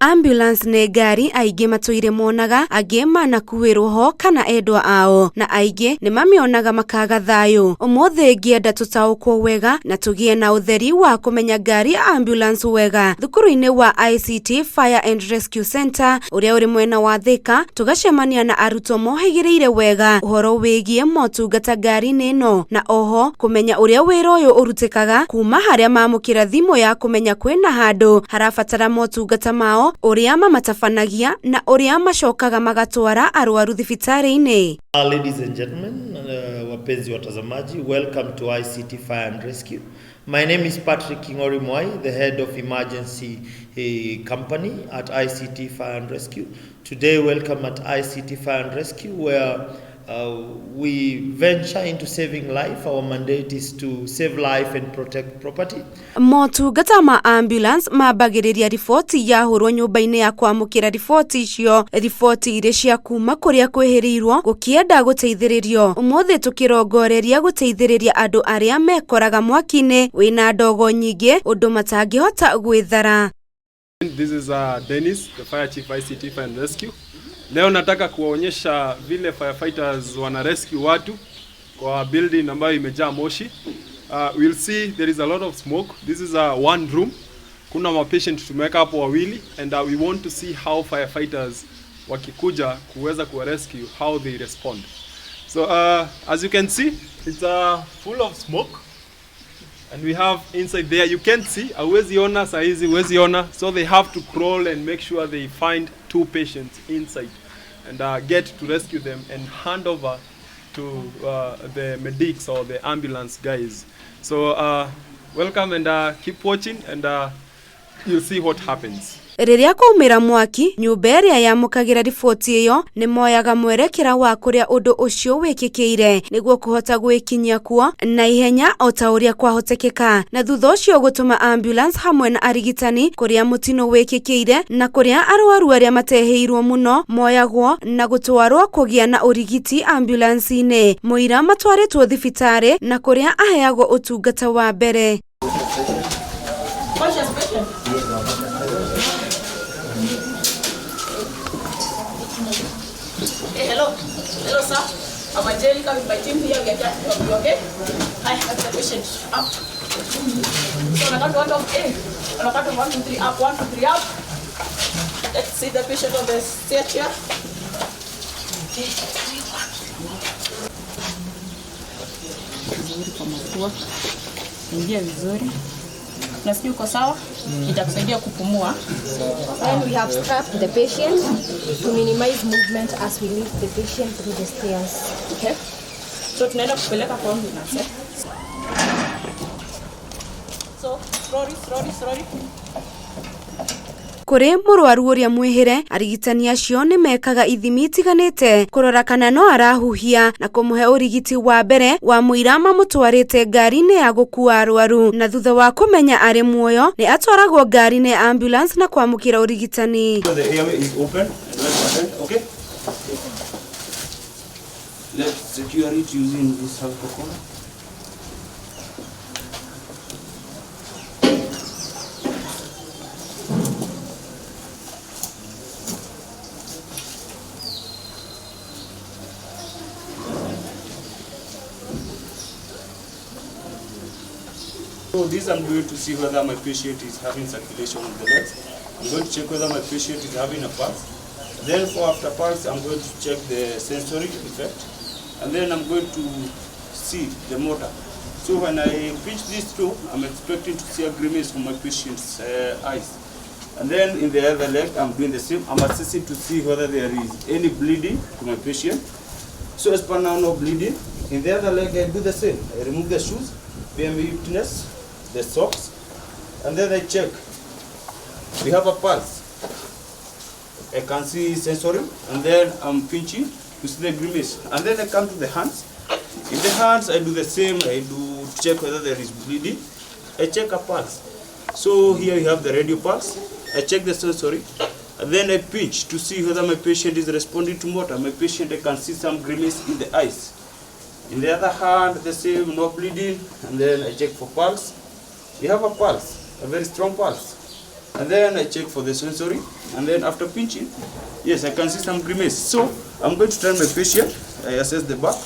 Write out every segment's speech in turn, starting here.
Ambulance nĩ ngari aingĩ matũire monaga, angĩ manakuĩrwo ho kana endwa ao, na aingĩ nĩ mamĩonaga makaga thayũ. Ũmũthĩ ngĩenda tũtaũkwo wega na tũgĩe na ũtheri wa kũmenya ngari ya ambulance wega thukuru-inĩ wa ICT Fire and Rescue Center ũrĩa ũrĩ mwena wa Thika, tũgacemania na arutwo mohĩgĩrĩire wega ũhoro wĩgiĩ motungata ngari-inĩ ĩno, na oho kũmenya ũrĩa wĩra ũyũ ũrutĩkaga kuma harĩa mamũkĩra thimũ ya kũmenya kwĩna handũ harabatara motungata mao, ũrĩa mamatabanagia na ũrĩa macokaga magatwara arwaru thibitarĩ-inĩ. Ladies and gentlemen, wapenzi watazamaji, welcome to ICT Fire and Rescue. My name is Patrick Kingori Mwai, the head of emergency company at ICT Fire and Rescue. Today, welcome at ICT Fire and Rescue, where we venture into saving life. Our mandate is to save life and protect property. Motungata ma ambulance mambagĩrĩria riboti ya hũrwo nyũmba-inĩ ya kwamũkĩra riboti icio, riboti iria cia kuma kũrĩa kwĩhĩrĩirwo gũkĩenda gũteithĩrĩrio. Ũmũthĩ tũkĩrongoreria gũteithĩrĩria andũ arĩa mekoraga mwaki-inĩ wĩna ndogo nyingĩ ũndũ matangĩhota gwĩthara. This is Dennis, the fire chief ICT Fire and Rescue. Leo nataka kuwaonyesha vile firefighters wana rescue watu kwa building ambayo imejaa moshi. We'll see there is a lot of smoke. This is one room. Kuna mapatient tumeweka hapo wawili, and we want to see how firefighters wakikuja kuweza kuwa rescue, how they respond. So as you can see, it's full of smoke. And we have inside there, you can't see, huwezi ona saizi, huwezi ona, so they have to crawl and make sure they find two patients inside and get to rescue them and hand over to the medics or the ambulance guys. So welcome and keep watching and you'll see what happens. Rĩrĩa kwaumĩra mwaki, nyũmba ĩrĩa yamũkagĩra riboti ĩyo nĩ moyaga mwerekera wa kũrĩa ũndũ ũcio wĩkĩkĩire nĩguo kũhota gwĩkinyia kuo na ihenya o ta ũrĩa kwahotekeka, na thutha ũcio gũtũma ambulance hamwe na arigitani kũrĩa mũtino wĩkĩkĩire na kũrĩa arwaru arĩa matehĩirwo mũno moyagwo na gũtwarwo kũgĩa na ũrigiti ambulance-inĩ, mũira matwarĩtwo thibitarĩ na kũrĩa aheagwo ũtungata wa mbere. Hey, hello sir. I'm Angelica with my team here. We are here to help you, okay? I have the patient up. So on account of 1, 2, 3, on account of 1, 2, 3, up, 1, 2, 3, up. Let's see the patient on the stairs here. Vizuri kwa mapua. Ingia vizuri. Nasikia uko sawa? Itakusaidia kupumua. Then we have strapped the patient to minimize movement as we lift the patient through the stairs. Okay. So tunaenda kupeleka kwa ambulance. So slowly. Kũrĩ mũrwaru ũrĩa mwĩhĩre, arigitani acio nĩ mekaga ithimi itiganĩte kũrora kana no arahuhia na kũmũhe ũrigiti wa mbere wa mũira mamũtwarĩte ngari-inĩ ya gũkua arwaru, na thutha wa kũmenya arĩ muoyo nĩ atwaragwo ngari-inĩ ya ambulance na kwamũkĩra ũrigitani. So the airway is open and okay. Let's secure it using this alcohol. So this I'm going to see whether my patient is having circulation in the legs. I'm going to check whether my patient is having a pulse. Then for after pulse, I'm going to check the sensory effect. And then I'm going to see the motor. So when I pinch this through, I'm expecting to see a grimace from my patient's eyes. And then in the other leg, I'm doing the same. I'm assessing to see whether there is any bleeding to my patient. So as per now, no bleeding. In the other leg, I do the same. I remove the shoes, PMV witness, the socks, and then I check. We have a pulse. I can see sensory, and then I'm pinching to see the grimace. And then I come to the hands. In the hands, I do the same. I do check whether there is bleeding. I check a pulse. So here you have the radio pulse. I check the sensory, and then I pinch to see whether my patient is responding to motor. My patient, I can see some grimace in the eyes. In the other hand, the same, no bleeding, and then I check for pulse. We have a pulse, a very strong pulse. and then I check for the sensory, and then after pinching, yes, I can see some grimace. So I'm going to turn my patient, I assess the back,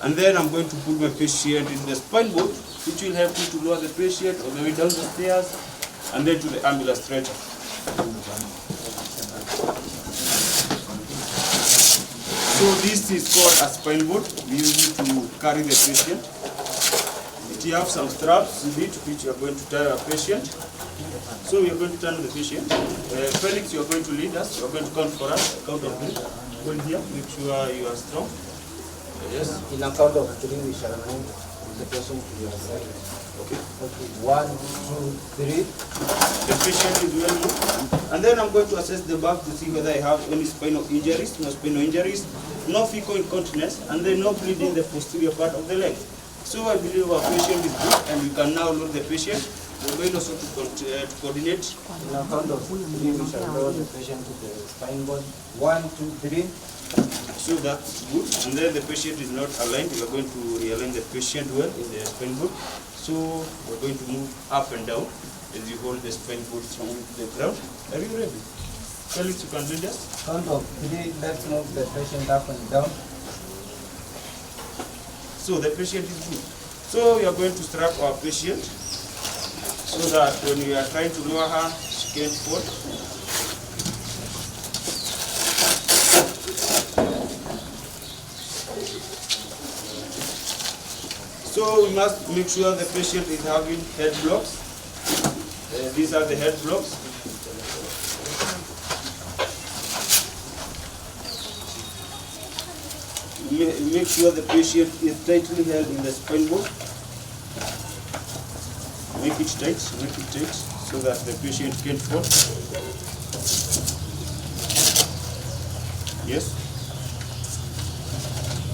and then I'm going to put my patient in the spine board, which will help me to lower the patient all the way down the stairs, and then to the ambulance stretcher. So this is called a spine board. We use it to carry the patient. You have some straps in it which you are going to tie our patient. So we are going to turn the patient. Felix, you are going to lead us. You are going to count for us. Count of 3. Hold here. Make sure you are strong. Yes. In a count of 3, we shall move the patient to your side. Okay. Okay. 1, 2, 3. The patient is well moved. And then I'm going to assess the back to see whether I have any spinal injuries. No spinal injuries. No fecal incontinence. And then no bleeding in the posterior part of the leg. So I believe our patient is good, and we can now load the patient. We're going also to coordinate. In a count of 3, we shall lower the patient to the spine board. 1, 2, 3. So that's good. And then the patient is not aligned. We are going to realign the patient well in the spine board. So we're going to move up and down as you hold the spine board from the ground. Are you ready? Felix, you can lead us. Count of 3, let's move the patient up and down. So the patient is good. So we are going to strap our patient so that when we are trying to lower her, she can't fall. So we must make sure the patient is having head blocks. These are the head blocks. Make sure the patient is tightly held in the spine board. Make it tight, so that the patient can't fall. Yes.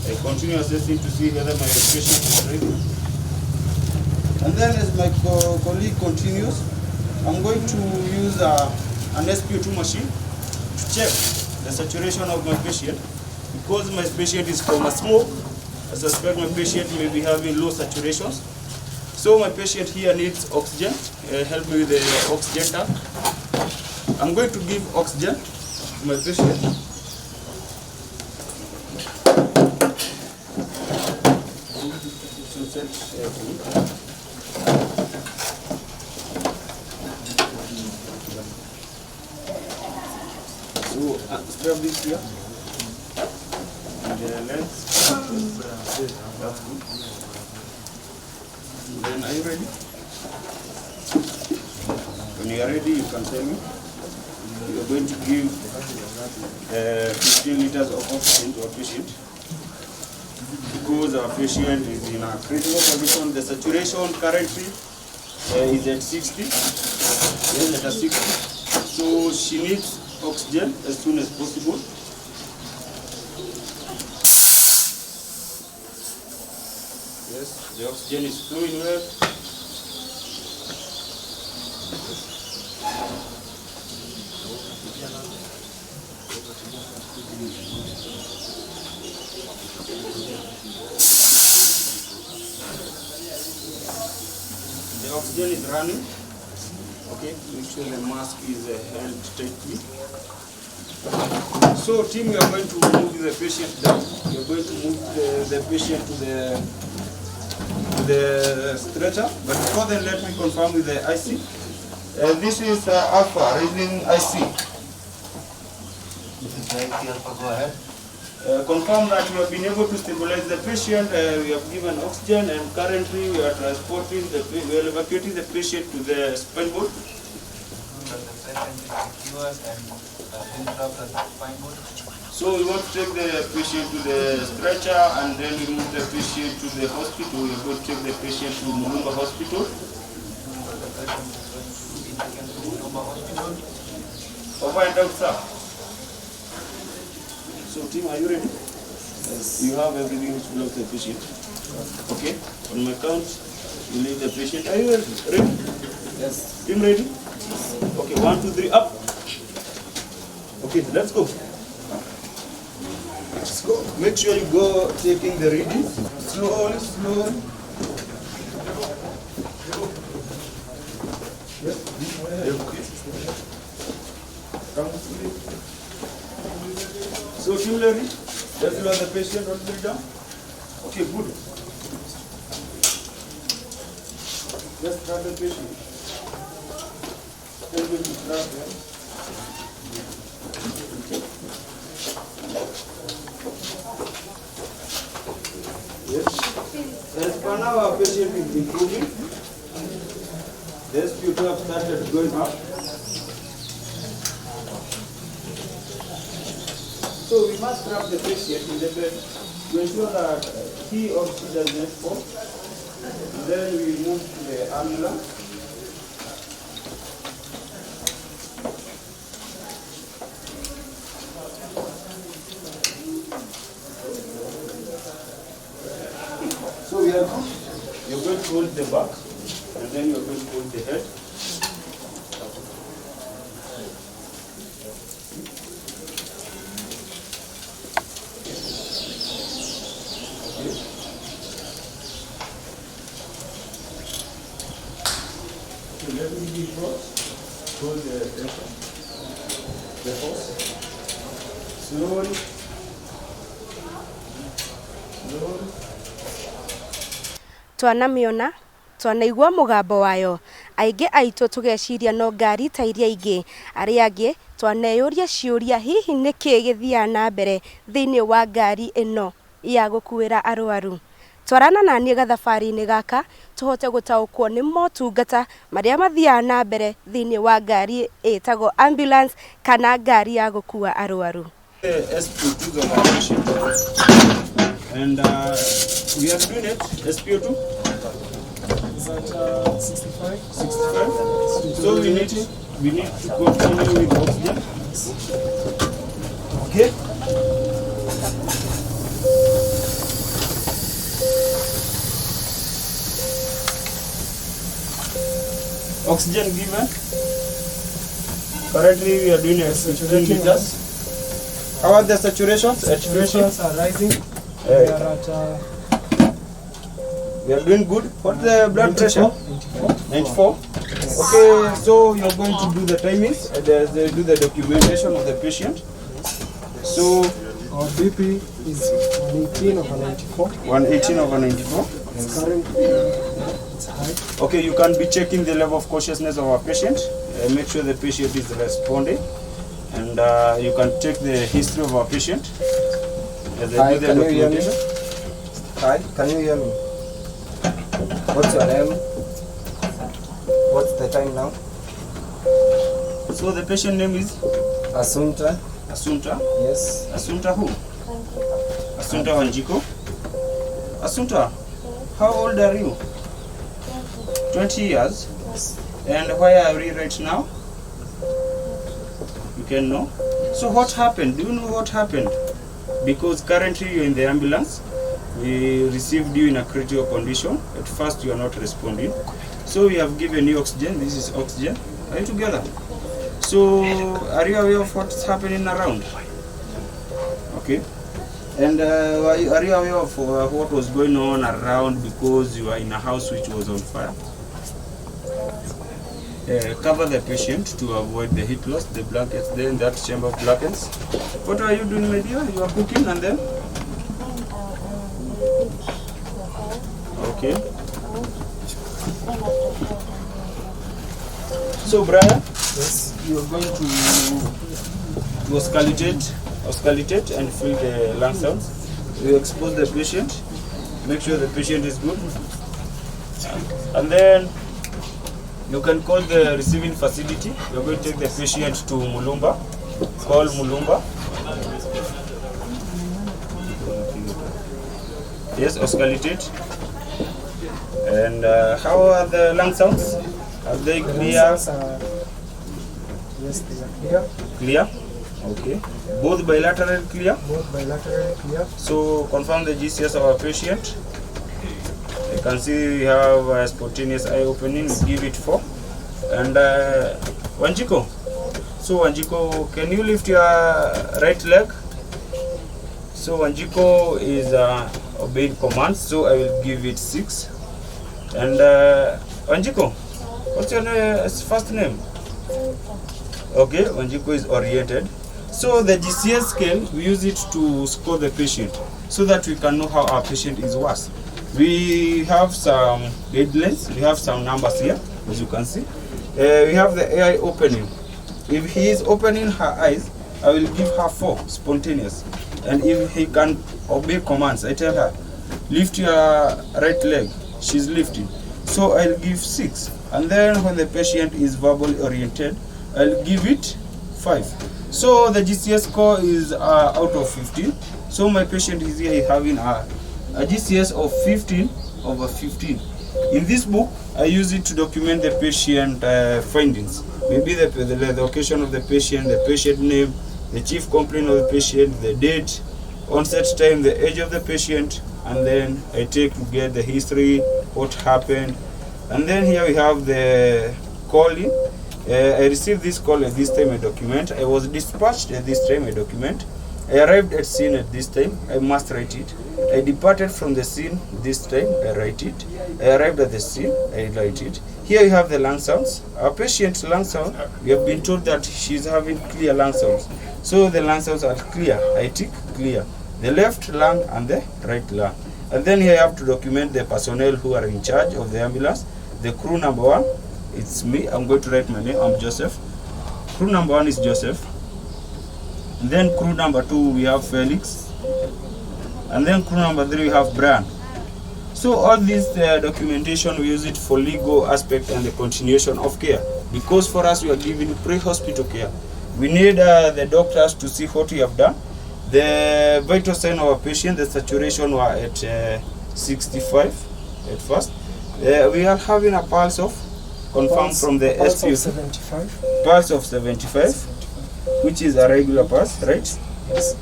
I continue assessing to see whether my patient is ready. And then as my colleague continues, I'm going to use an SpO2 machine to check the saturation of my patient. Because my patient is from a smoke, I suspect my patient may be having low saturations. So my patient here needs oxygen. Help me with the oxygen tank. I'm going to give oxygen to my patient. So strap this here. The lens. That's good. Then are you ready? When you are ready, you can tell me. You are going to give 15 liters of oxygen to our patient. Because our patient is in a critical condition, the saturation currently is at 60. Yes, at 60. So she needs oxygen as soon as possible. Yes, the oxygen is flowing well. The oxygen is running. Okay, make sure the mask is held tightly. So team, we are going to move the patient down. We are going to move the patient to the stretcher. But before then, let me confirm with the IC. This is Alpha, raising IC. This is the IC Alpha, go ahead. Confirm that we have been able to stabilize the patient. We have given oxygen, and currently we are transporting we are evacuating the patient to the spine board. So we want to take the patient to the stretcher, and then we move the patient to the hospital. We are going to take the patient to Mulumba Hospital. Over and out, sir. So team, are you ready? Yes. You have everything which belongs to the patient. Okay. On my count, you leave the patient. Are you ready? Yes. Team ready? Okay, 1, 2, 3, up. Okay, let's go. Let's go. Make sure you go taking the reading. Slowly, slowly. Yes. Come. So similarly, let's lower the patient a little down. Okay, good. Just grab the patient. Tell me to grab them. Yes. As per now, our patient is improving. The SpO2 have started going up. So we must grab the patient in the bed to ensure that he or she does not fall. Then we move to the ambulance. So we are good. You're going to hold the back, and then you're going to hold the head. Let me be cross. Hold the tension. The force. Slowly. Slowly. Twanamĩona twanaigua mũgambo wayo aingĩ aitũ tugeciria no ngari ta iria ingĩ arĩa angĩ twaneyũria ciũria hihi nĩkĩ gĩthiaga na mbere thĩinĩ wa ngari ĩno ya gũkuĩra arwaru. Twarana naniĩ gathabarĩ-inĩ gaka tũhote gũtaũkwo nĩ motungata marĩa mathiaga na mbere thĩinĩ wa ngari ĩtagwo ambulance kana ngari ya gũkua arwaru. SpO2 of our patient. And we are doing it, SpO2. Is at 65. 65. So we need to continue with oxygen. Okay. Oxygen given. Currently we are doing it 15 liters. How are the saturations? Saturations are rising. We are doing good. What's the blood pressure? 94. Okay, so you're going to do the timings and do the documentation of the patient. So our BP is 118 over 94. 118 over 94. It's currently it's high. Okay, you can be checking the level of consciousness of our patient. Make sure the patient is responding, and you can check the history of our patient. Hi, can you hear me? Hi, can you hear me? What's your name? What's the time now? So the patient name is Asunta. Asunta. Yes. Asunta who? Asunta Wanjiko. Asunta, how old are you? 20 years. Yes. And where are we right now? You can know. So what happened? Do you know what happened? Because currently you're in the ambulance. We received you in a critical condition. At first you are not responding. So we have given you oxygen. This is oxygen. Are you together? So are you aware of what's happening around? Okay. And are you aware of what was going on around because you are in a house which was on fire? Cover the patient to avoid the heat loss, the blankets there in that chamber of blankets. What are you doing, my dear? You are cooking and then? Okay. So, Brian, Yes. you are going to auscultate and feel the lung sounds. You expose the patient, make sure the patient is good, and then you can call the receiving facility. You're going to take the patient to Mulumba. Call Mulumba. Yes, auscultate. And how are the lung sounds? Are they clear? Yes, they are clear. Clear? Okay. Both bilateral clear? Both bilaterally clear. So confirm the GCS of our patient. You can see we have a spontaneous eye opening. Give it 4. And Wanjiko. So Wanjiko, can you lift your right leg? So Wanjiko is obeying commands. So I will give it 6. And Wanjiko, what's your first name? Okay, Wanjiku is oriented. So the GCS scale, we use it to score the patient so that we can know how our patient is worse. We have some guidelines, we have some numbers here, as you can see. We have the eye opening. If he is opening her eyes, I will give her 4 spontaneous. And if he can obey commands, I tell her, lift your right leg, she's lifting. So I'll give 6. And then when the patient is verbally oriented, I'll give it 5. So the GCS score is out of 15. So my patient is here having a GCS of 15/15. In this book, I use it to document the patient findings. Maybe the location of the patient name, the chief complaint of the patient, the date, onset time, the age of the patient, and then I take to get the history, what happened. And then here we have the calling. I received this call at this time, I document. I was dispatched at this time, I document. I arrived at scene at this time, I must write it. I departed from the scene this time, I write it. I arrived at the scene, I write it. Here you have the lung sounds. Our patient's lung sound, we have been told that she's having clear lung sounds. So the lung sounds are clear, I tick clear. The left lung and the right lung. And then here I have to document the personnel who are in charge of the ambulance. The crew number 1, it's me, I'm going to write my name, I'm Joseph. Crew number 1 is Joseph. And then crew number 2 we have Felix. And then crew number 3 we have Brian. So all this documentation, we use it for legal aspect and the continuation of care. Because for us we are giving pre-hospital care. We need the doctors to see what we have done. The vital sign of our patient, the saturation were at 65 at first. We are having a pulse of, confirmed from the pulse SPO. of 75. Pulse of 75, which is a regular pulse, right? Yes.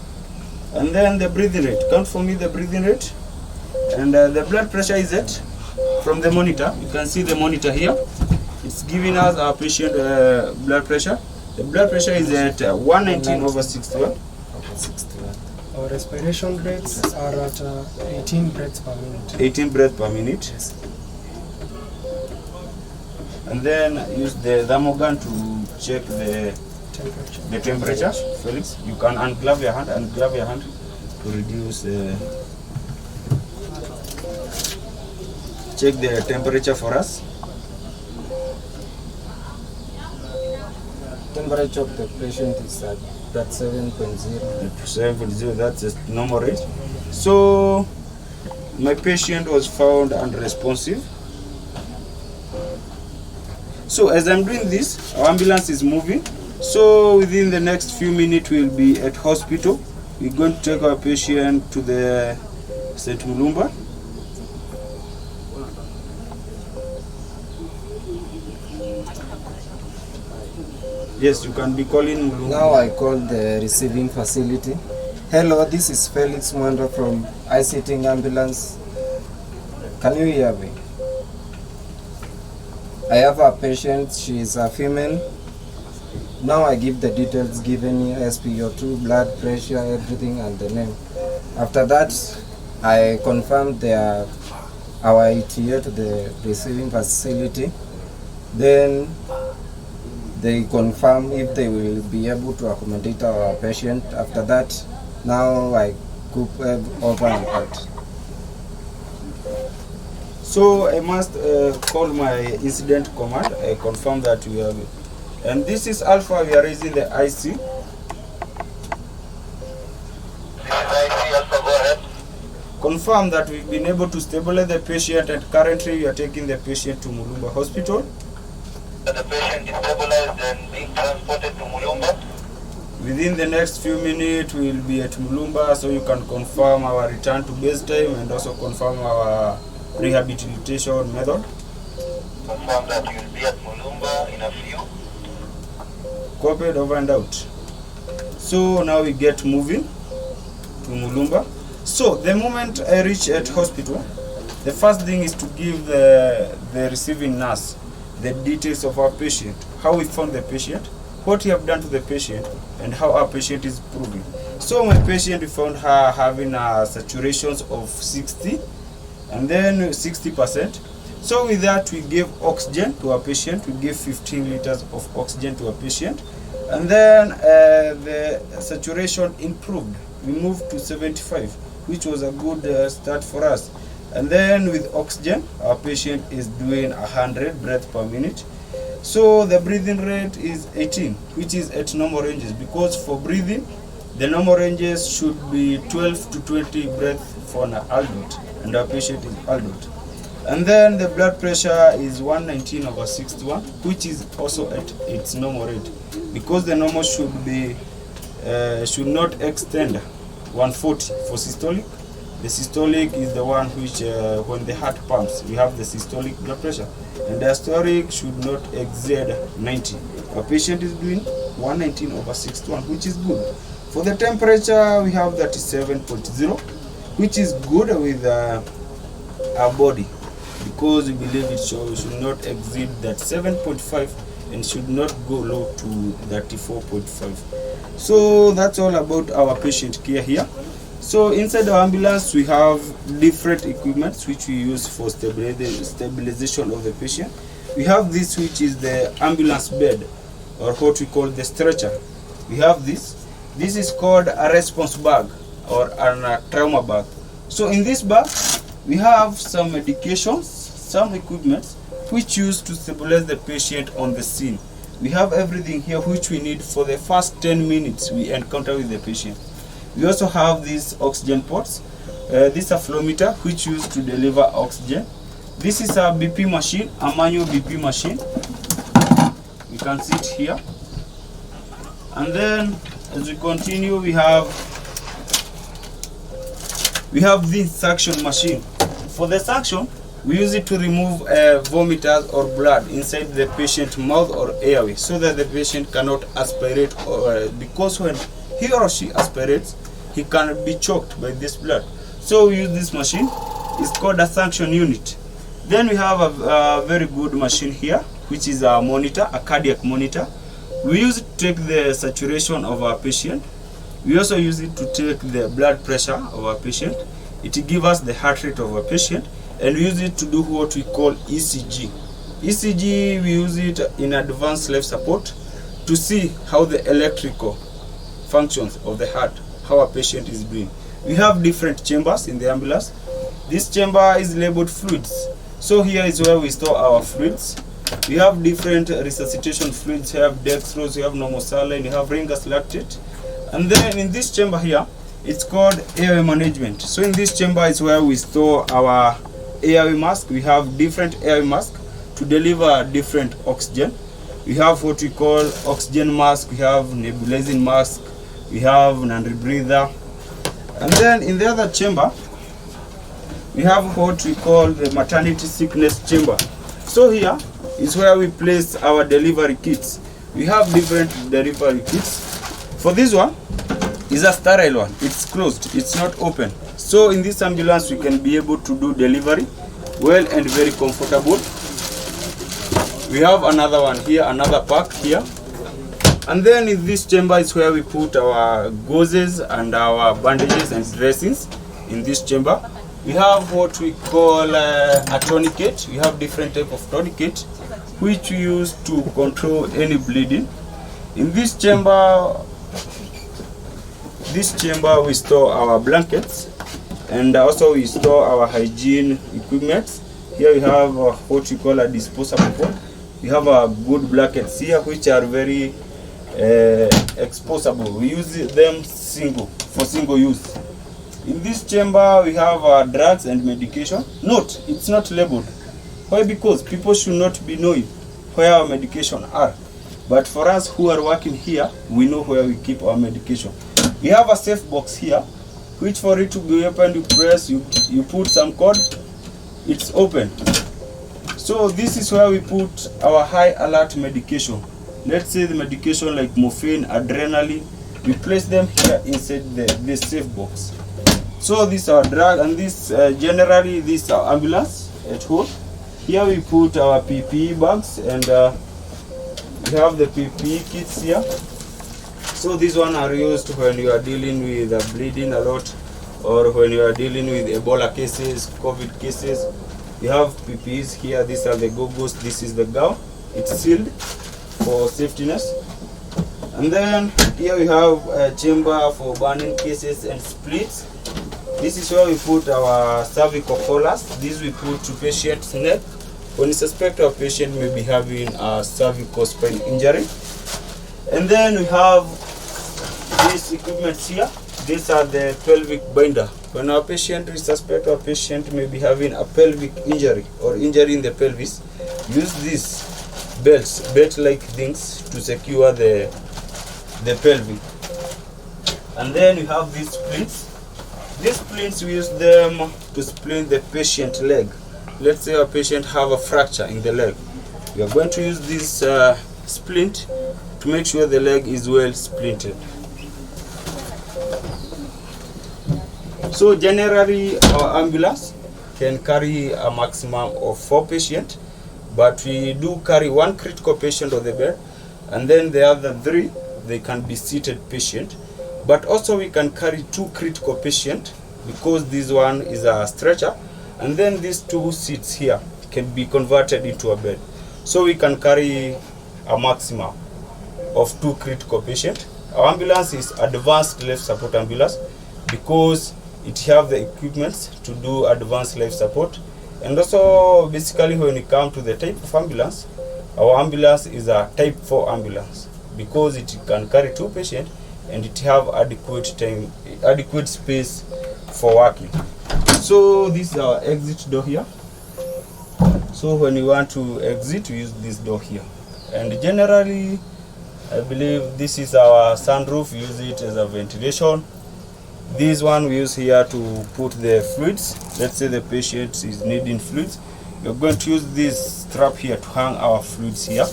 And then the breathing rate. Count for me the breathing rate. And the blood pressure is at, from the monitor. You can see the monitor here. It's giving us our patient blood pressure. The blood pressure is at 119/61. 61. Our respiration rates are at 18 breaths per minute. 18 breaths per minute. Yes. And then use the thermogun to check the temperature. Felix, you can unglove your hand to reduce check the temperature for us. Temperature of the patient is at 7.0. 7.0, that's a normal rate. So my patient was found unresponsive. So as I'm doing this, our ambulance is moving. So within the next few minutes we'll be at hospital. We're going to take our patient to the St. Mulumba. Yes, you can be calling Mulumba. Now I call the receiving facility. Hello, this is Felix Mwanda from ICT Ambulance. Can you hear me? I have a patient, she is a female. Now I give the details given here, SpO2, blood pressure, everything and the name. After that, I confirm our ETA to the receiving facility. Then they confirm if they will be able to accommodate our patient. After that, now I go over and out. So I must call my incident command. I confirm that we have it. And this is Alpha, we are raising the IC. Confirm that we've been able to stabilize the patient and currently we are taking the patient to Mulumba Hospital. The patient is stabilized and being transported to Mulumba. Within the next few minutes we will be at Mulumba, so you can confirm our return to base time and also confirm our rehabilitation method. Confirm that you will be at Mulumba in a few. Copied over and out. So now we get moving to Mulumba. So the moment I reach at hospital, the first thing is to give the receiving nurse the details of our patient, how we found the patient, what we have done to the patient, and how our patient is improving. So my patient, we found her having saturations of 60 and then 60%. So with that, we give oxygen to our patient. We give 15 liters of oxygen to our patient. And then the saturation improved. We moved to 75, which was a good start for us. And then with oxygen, our patient is doing 100 breaths per minute. So the breathing rate is 18, which is at normal ranges, because for breathing, the normal ranges should be 12 to 20 breaths for an adult, and our patient is adult. And then the blood pressure is 119/61, which is also at its normal rate, because the normal should not extend 140 for systolic. The systolic is the one which, when the heart pumps, we have the systolic blood pressure, and the diastolic should not exceed 90. Our patient is doing 119/61, which is good. For the temperature, we have 37.0, which is good with our body, because we believe it should not exceed that 7.5 and should not go low to 34.5. So that's all about our patient care here. So inside our ambulance, we have different equipments which we use for stabilization of the patient. We have this, which is the ambulance bed, or what we call the stretcher. We have this. This is called a response bag, or a trauma bag. So in this bag, we have some medications, some equipment which used to stabilize the patient on the scene. We have everything here which we need for the first 10 minutes we encounter with the patient. We also have these oxygen ports. This is a flow meter which used to deliver oxygen. This is a BP machine, a manual BP machine. You can see it here. And then as we continue, we have this suction machine. For the suction, we use it to remove vomiters or blood inside the patient's mouth or airway, so that the patient cannot aspirate, because when he or she aspirates, he can be choked by this blood. So we use this machine. It's called a suction unit. Then we have a very good machine here, which is a monitor, a cardiac monitor. We use it to take the saturation of our patient. We also use it to take the blood pressure of our patient. It gives us the heart rate of our patient, and we use it to do what we call ECG. ECG, we use it in advanced life support to see how the electrical functions of the heart, how a patient is doing. We have different chambers in the ambulance. This chamber is labeled fluids. So here is where we store our fluids. We have different resuscitation fluids. We have dextrose, we have normal saline, we have ringus lactate. And then in this chamber here, it's called airway management. So in this chamber is where we store our airway mask. We have different airway masks to deliver different oxygen. We have what we call oxygen mask, we have nebulizing mask, we have non-rebreather. And then in the other chamber, we have what we call the maternity sickness chamber. So here is where we place our delivery kits. We have different delivery kits. For this one is a sterile one. It's closed, it's not open. So in this ambulance, we can be able to do delivery well and very comfortable. We have another one here, another pack here. And then in this chamber is where we put our gauzes and our bandages and dressings in this chamber. We have what we call a tourniquet. We have different type of tourniquet which we use to control any bleeding. In this chamber we store our blankets, and also we store our hygiene equipment. Here we have what we call a disposable pot. We have a good blankets here which are very exposable. We use them for single use. In this chamber we have drugs and medication. Note, it's not labeled. Why? Because people should not be knowing where our medication are. But for us who are working here, we know where we keep our medication. We have a safe box here, which for it to be open, you press, you put some code, it's open. So this is where we put our high alert medication. Let's say the medication like morphine, adrenaline, we place them here inside the safe box. So this is our drug, and this generally this is our ambulance at home. Here we put our PPE bags, and we have the PPE kits here. So these one are used when you are dealing with bleeding a lot, or when you are dealing with Ebola cases, COVID cases. We have PPEs here. These are the goggles. This is the gown. It's sealed for safetyness. And then here we have a chamber for burning cases and splits. This is where we put our cervical collars. This we put to patient's neck when we suspect our patient may be having a cervical spine injury. And then we have these equipment here. These are the pelvic binder. When our patient, we suspect our patient may be having a pelvic injury or injury in the pelvis, use these belts, belt-like things to secure the pelvic. And then we have these splints. These splints, we use them to splint the patient leg. Let's say our patient have a fracture in the leg. We are going to use this splint to make sure the leg is well splinted. So generally our ambulance can carry a maximum of 4 patients, but we do carry 1 critical patient on the bed, and then the other 3, they can be seated patient. But also we can carry 2 critical patients because this one is a stretcher, and then these 2 seats here can be converted into a bed. So we can carry a maximum of 2 critical patients. Our ambulance is advanced life support ambulance because it have the equipment to do advanced life support. And also basically when we come to the type of ambulance, our ambulance is a type 4 ambulance because it can carry 2 patients and it have adequate space for working. So this is our exit door here. So when we want to exit, we use this door here. And generally, I believe this is our sunroof. We use it as a ventilation. This one we use here to put the fluids. Let's say the patient is needing fluids. We're going to use this strap here to hang our fluids here.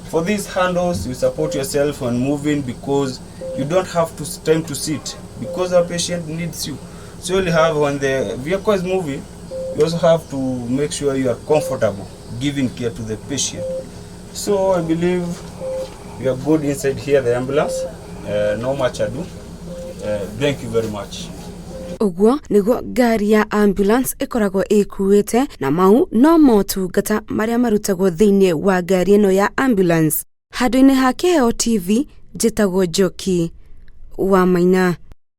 For these handles, you support yourself when moving because you don't have time to sit because our patient needs you. So you have, when the vehicle is moving, you also have to make sure you are comfortable giving care to the patient. So I believe we are good inside here, the ambulance. No much ado. Thank you very much. Uguo niguo ngari ya ambulance ĩkoragwo ĩkuĩte, na mau no motungata marĩa marutagwo thĩinĩ wa ngari ĩno ya ambulance. Handũ-inĩ ha Kĩheo TV, njĩtagwo Njoki wa MAINA.